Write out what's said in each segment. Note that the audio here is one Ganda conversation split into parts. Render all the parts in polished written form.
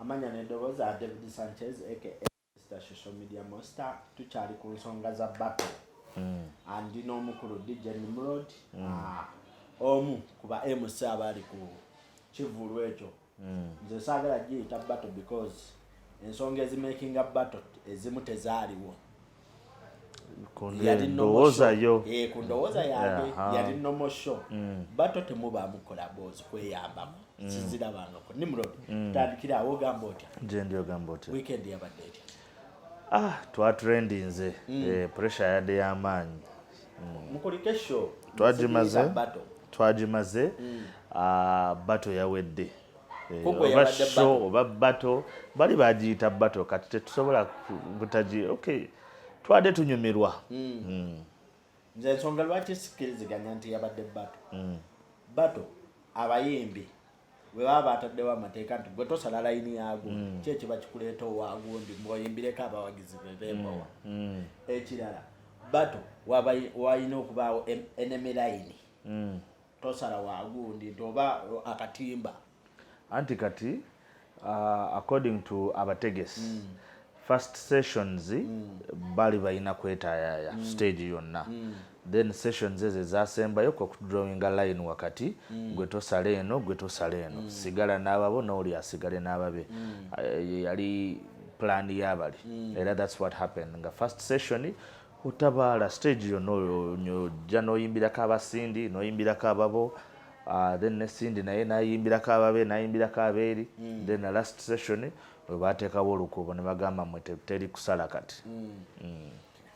amanya n'eddobooza David Sanchez aka Mr. Social Media Monster tukyali ku nsonga za battle andi n'omukulu DJ Nimrod omu kuba MC abali ku kivulu ekyo nze saagala giyita battle because ensonga ezimaking up battle ezimu tezaaliwo kundowooza yo kundowooza yange yali nomo show battle temubaamu collabos kweyambamu sizirabangako Nimrod tutandikira awo ogamba otya nje ndi ogamba otya weekend yabadde etya twatrendinze pressure yadde y'amaanyi mukulike show twagimaze bato yawedde oba show oba bato bali bagiyita bato kati tetusobola butagi okay twadde tunyumirwa nze ensonga lwaki sikkiriziganya nti yabadde bato abayimbi bwe baba bataddewo amateeka nti gwe tosala layini yaago ki ekiba kikuleeta owaagundi mbwoyimbireko abawagizi bebembowa ekirala bato walina okubaawo enemy layini tosala waagundi nti oba akatimba anti kati according to abategesi first sessions bali balina kwetaayaya stage yonna then sessions ezo zasembayo okudrawinga line wakati gwe tosala eno gwe tosala eno sigala n'ababo n'oli asigale n'ababe yali plan y'abali era that's what happened nga first session utabaala stage yonna ojja n'oyimbirako abasindi n'oyimbirako ababo then nesindi naye nayimbirako ababe nayimbirako abeeri then the last session we bateekawo olukubo ne bagamba mwe teri kusala kati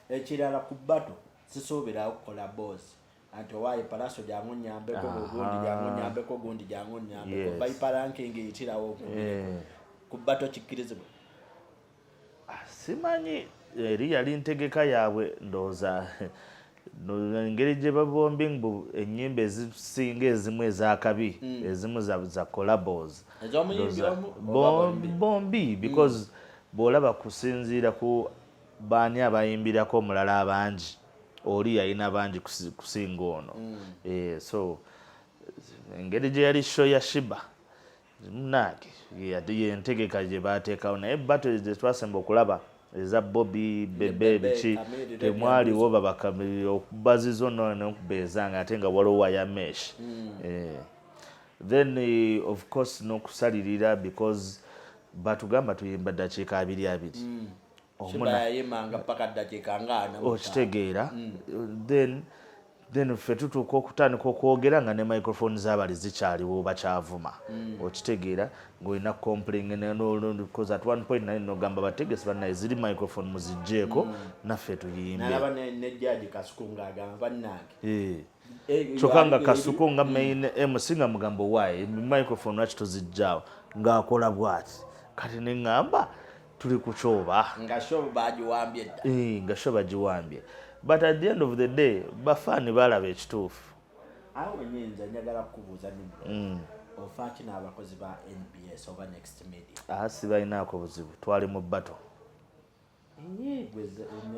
ekirala ku bato sisuubirawo kukola bozi anti owaayo palaso jangu nyambeko gundi jangu nyambeko gundi jangu nyambeko baiparanking eyitirawo ku bato kikkirizibwa simanyi eri yali ntegeka yaabwe ndowooza engeri gye babombi mbu ennyimba ezisinga ezimu ezakabi ezimu za collabos bombi because bw'olaba kusinziira ku baani abayimbirako omulala abangi oli yalina bangi kusinga ono so engeri gye yali show ya Sheebah munange yentegeka gye bateekawo naye bato zetwasemba okulaba eza Bobby bebe biki temwaliwo babakami okubazizo n'okubezanga ate nga waliwo waya mesh then of course n'okusalirira because batugamba tuyimba ddakiika 22 okitegeera then ffe tutuuka okutandika okwogera nga ne microphone z'abali zikyaliwo bakyavuma okitegeera ng'olina compling because at one point naye nogamba bategesi bannaye ziri microphone muzigjeeko naffe tuyimbe kyokka nga Kasuku nga main MC nga mugambo waaye microphone lwaki tozijjaawo ng'akola bw'ati kati ne ŋŋamba tuli ku kyoba nga show bagiwambye but at the end of the day bafaani balaba ekituufu awo nyinza njagala kukubuuza Nimrod ofaaki n'abakozi ba NBS oba Next Media sibalinaako buzibu twali mu bato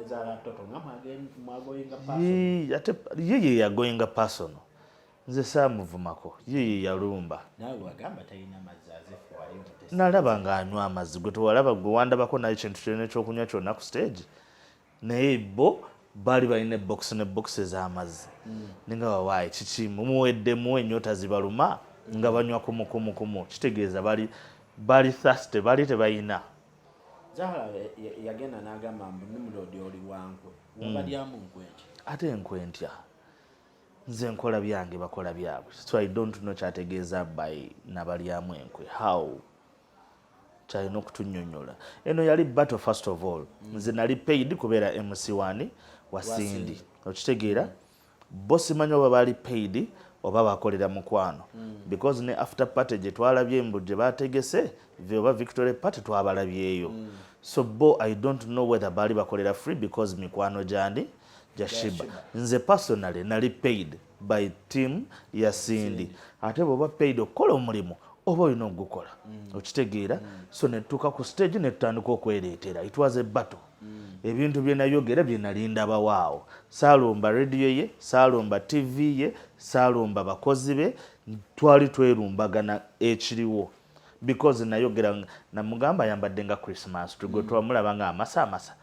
Zahara Totto nga mwagoyinga personal ate ye yagoyinga personal nze saamuvumako ye yalumba nawe wagamba talina mazzi azefu wali nalaba ng'anywa amazzi gwe tewalaba gwe wandabako naye kintu kyonna ekyokunywa kyonna ku stage naye bo bali balina box ne box ez'amazzi ninga wawaayi kiki mumuweddemu ennyota zibaluma nga banywa kumukumu kitegeeza bali thirsty bali tebalina Zahara yagenda n'agamba mbu Nimrod oli wankwe wabalyamu nkwentya ate enkwentya nze nkola byange bakola byabwe so I don't know kyategeeza by nabalyamu enkwe how kyalina okutunnyonnyola eno yali battle first of all nze nali paid kubeera MC1 wasindi okitegeera bo simanyi oba baali paid oba bakolera mukwano because ne after party gye twalabye mbu gye bategese oba Victoria party twabalabyeyo so bo I don't know whether baali bakolera free because mikwano gyandi gya Sheebah nze personally nali paid by team ya Sindi ate bw'oba paid okukola omulimu oba olina ogukola okitegeera so netuuka ku stage netutandika okwereetera it was a battle ebintu bye nayogera bye nali ndabawaawo saalumba radio ye saalumba TV ye saalumba bakozi be twali twerumbagana ekiriwo because nayogera namugamba ayambadde nga Christmas tugwe twamulaba nga amasa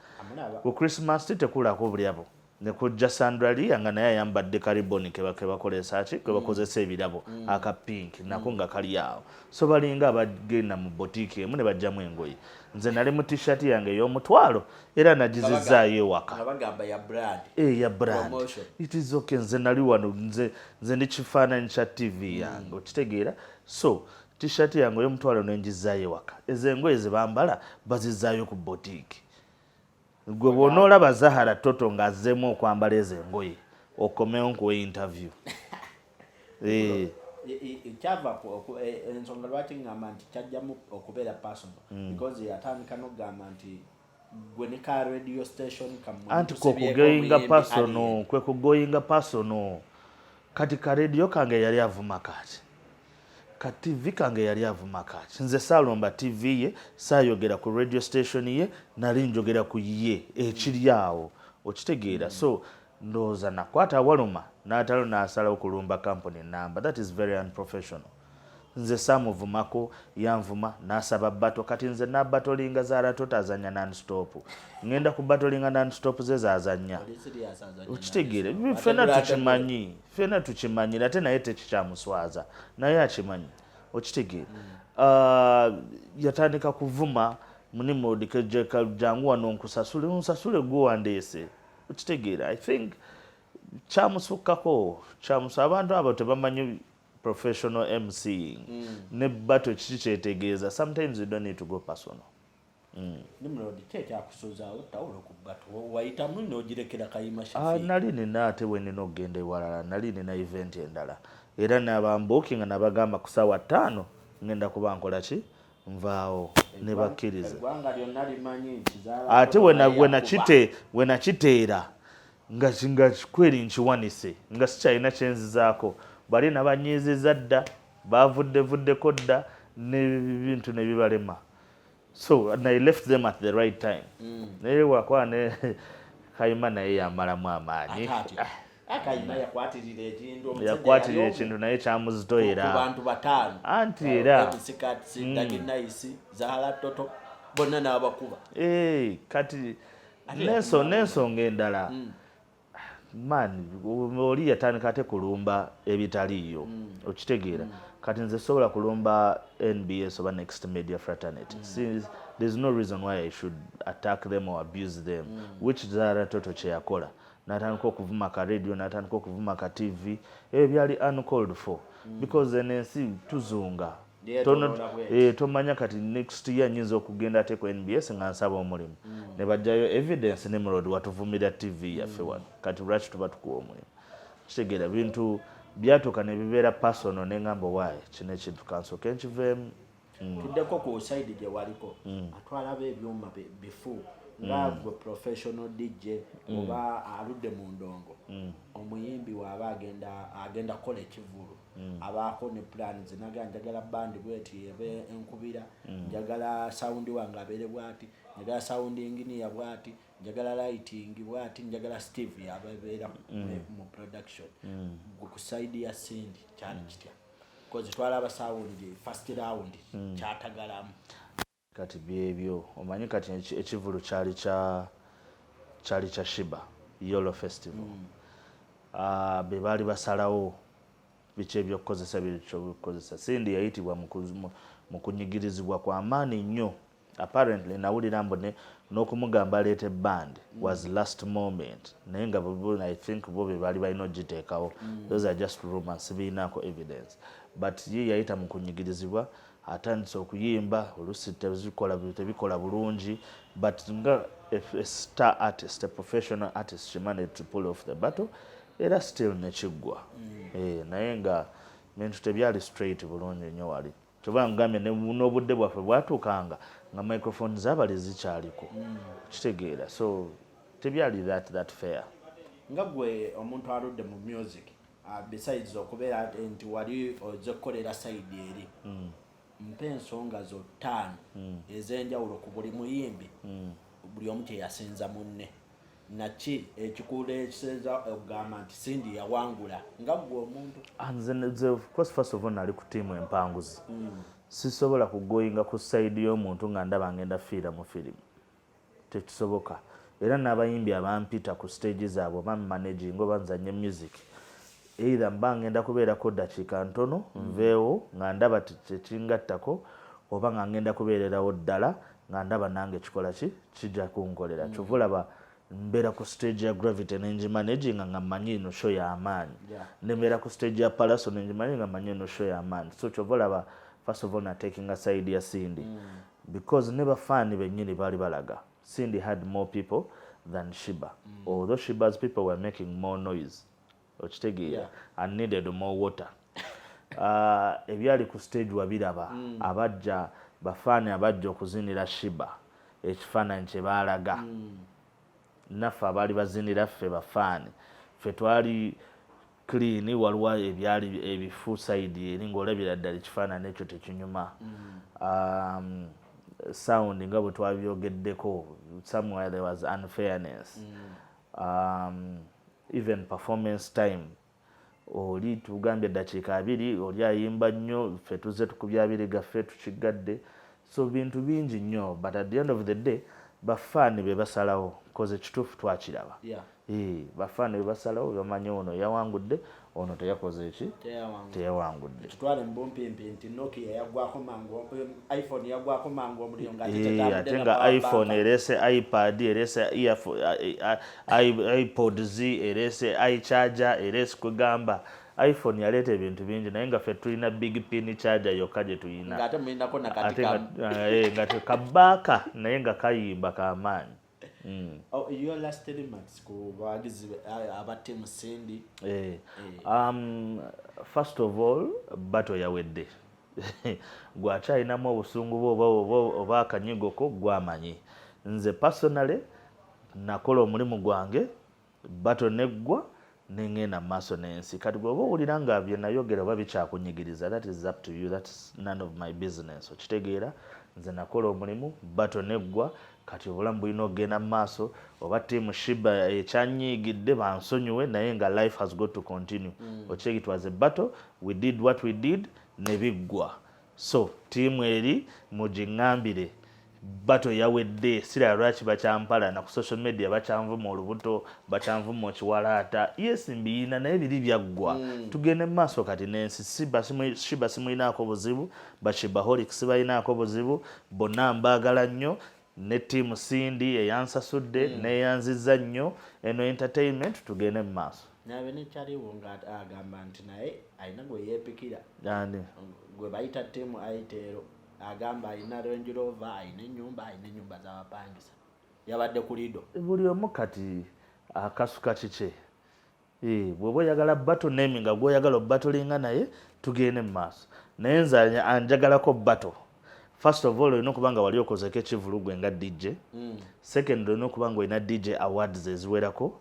ku Christmas tekulako buli abo ne kujja Sandra Lee nga naye ayambadde kariboni ke bakolesa ki ke bakozesa ebirabo aka pink nako nga kali awo so balinga abagenda mu boutique emu ne bajjamu engoye nze nali mu t-shirt yange ey'omutwalo era nagizizaayo ewaka ya brand it is okay nze nali wano nze ndi kifaananyi kya TV yange okitegeera so t-shirt yange ey'omutwalo nenjizaayo ewaka ezo engoye ze bambala bazizaayo ku boutique gwe bw'onoolaba Zahara Totto ng'azzeemu okwambala ezo engoye okomewo nkuwa interview kyava ensonga lwaki ngamba nti kyajjamu okubeera personal because yatandika n'okugamba nti gwe ne ka radio station anti kwekugoyinga personal kwekugoyinga personal kati ka radio kange yali avuma kati ka TV kange yali avuma kati nze saalomba TV ye saayogera ku radio station ye nali njogera ku ye ekiri awo okitegeera so ndowooza nakwata waluma n'atalo n'asalawo kulumba company number that is very unprofessional nze saamuvumako yanvuma n'asaba bato kati nze nabatolinga Zahara Totto azanya non-stop ngenda ku batolinga non-stop ze zaazanya okitegeere fena tukimanyi ate naye tekikyamuswaza naye akimanyi okitegeere yatandika kuvuma mu Nimrod jangu wano onsasule gwewandeese okitegeera I think kyamusukkako abantu abo tebamanyi professional MCing ne bato kiki kyetegeeza sometimes you don't need to go personal Nimrod kyekyakusozaawo tawulo ku bato wayitamu n'ogirekera kayima shafi nali nina ate we nina okugenda ewalala nali nina event endala era nabambuuki nga nabagamba ku ssaawa 5 ngenda kuba nkola ki nvaawo ne bakkiriza ate we nakiteera nga kweri nkiwanise nga sikyalina kyenzizaako bali nabanyiiziza dda bavuddevuddeko dda n'ebintu ne bibalema so and I left them at the right time naye wakuba ne kayima naye yamalamu amaanyi yakwatirira ekintu naye kyamuzitoyera bantu bataano anti era Zahara Totto bonna n'abakuba kati n'ensonga endala man oli yatandika ate kulumba ebitaliiyo okitegeera kati nze sobola kulumba NBS oba Next Media Fraternity there's no reason why I should attack them or abuse them which Zahara Totto kyeyakola n'atandika okuvuma ka radio n'atandika okuvuma ka TV ebyo byali uncalled for because enensi tuzunga tomanya kati next year nyinza okugenda ate ku NBS nga nsaba omulimu ne bajjayo evidence Nimrod watuvumira TV yaffe wano kati lwaki tuba tukuwa omulimu kitegeera bintu byatuuka ne bibeera personal n'engamba waayi kino ekintu kansoke nkiveemu tuddeko ku side gye waliko atwalaba ebyuma bifu nga gwe professional DJ oba aludde mu ndongo omuyimbi waaba agenda kukola ekivulu abaako ne plan zinaga njagala bandi bweti ebe enkubira njagala sound wange abeere bwati njagala sound engineer bwati njagala lighting bwati njagala Steve yabeera mu production ku side ya Cindy cyane kitya because twalaba sound first round kyatagalamu kati byebyo omanyi kati ekivulu kyali kya Sheebah Yolo Festival be baali basalawo biki ebyokukozesa byekyokukozesa Cindy yayitibwa mu kunyigirizibwa kwa maani nnyo apparently nawulira mbone n'okumugamba aleete band was last moment naye nga I think bo be baali balina ogiteekawo those are just rumors sibiinaako evidence but ye yayita mu kunyigirizibwa atandise okuyimba olusi tebikola bulungi but nga a star artist a professional artist she managed to pull off the battle era still nekiggwa naye nga bintu tebyali straight bulungi nnyo wali kyova ngambye n'obudde bwaffe bwatuukanga nga microphone zabali zikyaliko kitegeera so tebyali that fair nga gwe omuntu aludde mu music besides okubeera nti wali oze kukolera side eri mpe ensonga zo 5 ez'enjawulo ku buli muyimbi buli omu kyeyasinza munne naki ekikulu ekisenza okugamba nti Cindy yawangula nga gwe omuntu nze of course first of all nali ku tiimu empanguzi sisobola kugoyinga ku side y'omuntu nga ndaba ngenda fiira mu firimu tekisoboka era n'abayimbi abampita ku stage zaabwe bammanaging oba nzanye music either mba ngenda kubeerako dakiika ntono nveewo nga ndaba tekingattako oba nga ngenda kubeererawo ddala nga ndaba nange kikola ki kijja kunkolera kyovulaba mbeera ku stage ya Gravity nengimanaging nga mmanyi ino show y'amaanyi nembeera ku stage ya Palaso nengimanyi nga mmanyi ino show y'amaanyi so kyovulaba first of all na taking a side ya Cindy because ne bafaani bennyini baali balaga Cindy had more people than Sheebah although Sheebah's people were making more noise okitegeera and needed more water ebyali ku stage wabiraba abajja bafaani abajja okuzinira Sheebah ekifaananyi kye baalaga naffe abaali bazinira ffe bafaani ffe twali clean waliwo ebyali ebifu side eri ng'olabira ddala ekifaananyi ekyo tekinyuma sound nga bwe twabyogeddeko somewhere there was unfairness even performance time oli tugambye eddakiika 2 oli ayimba nnyo ffe tuzze tukubya abiri gaffe tukigadde so bintu bingi nnyo but at the end of the day bafaani be basalawo koze ekituufu twakiraba bafaani be basalawo bamanyi ono yawangudde ono teyakoze eki teyawangudde tutwale mbumpimpi nti Nokia yagwako mangu iPhone yagwako mangu omuliro ate nga iPhone erese iPad erese iPod Z erese iCharger erese kugamba iPhone yaleeta ebintu bingi naye nga ffe tulina big pin charger yokka gye tuyina ngate mulinako nakatikamu nga kabaaka naye nga kayimba kamaanyi your last remarks ku bawagizi aba team Cindy first of all battle yawedde gwakyalinamu obusungu bwo oba akanyigoko gwamanyi nze personally nakola omulimu gwange battle neggwa nengenda mu maaso n'ensi kati bw'oba owulira nga bye nayogera oba bikyakunyigiriza that is up to you, that's none of my business okitegeera nze nakola omulimu battle neggwa kati obulamu bulina okugenda mu maaso oba tiimu Sheebah ekyanyiigidde bansonyiwe naye nga life has got to continue okitegeera it was a battle we did what we did ne biggwa so tiimu eri mugiŋŋambire battle yawedde sirala lwaki bakyampala na ku social media bakyanvuma olubuto bakyanvuma okiwalaata yes mbiyina naye biri byaggwa tugende mu maaso kati n'ensi Sheebah Simuyiinako Buzibu Sheebaholics balinaako buzibu bonna mbaagala nnyo ne tiimu Cindy eyansasudde neyanziza nnyo eno entertainment tugende mu maaso nabe nekyaliwo nga agamba nti naye alina gwe yeepikira gwe bayita tiimu ayiteero agamba alina Range Rover alina ennyumba z'abapangisa yabadde ku lido buli omu kati akasuka kike bw'oba oyagala battle name nga gw'oyagala obbatolinga naye tugende mu maaso naye nze anjagalako battle first of all olina okuba nga wali okozeko ekivulugwe nga DJ second olina okuba nga olina DJ awards eziwerako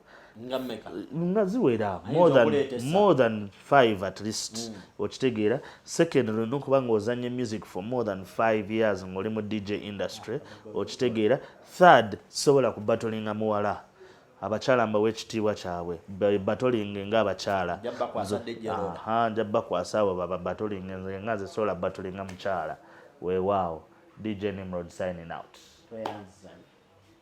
nga ziwera more than 5 at least okitegeera second olina okuba nga ozanye music for more than 5 years ng'oli mu DJ industry okitegeera third sobola kubatolinga muwala abakyala mbawe ekitiibwa kyabwe batolinge ng'abakyala njabba kwasa abo batolinge nze nga nze sobola batolinga mukyala weewaawo DJ Nimrod signing out.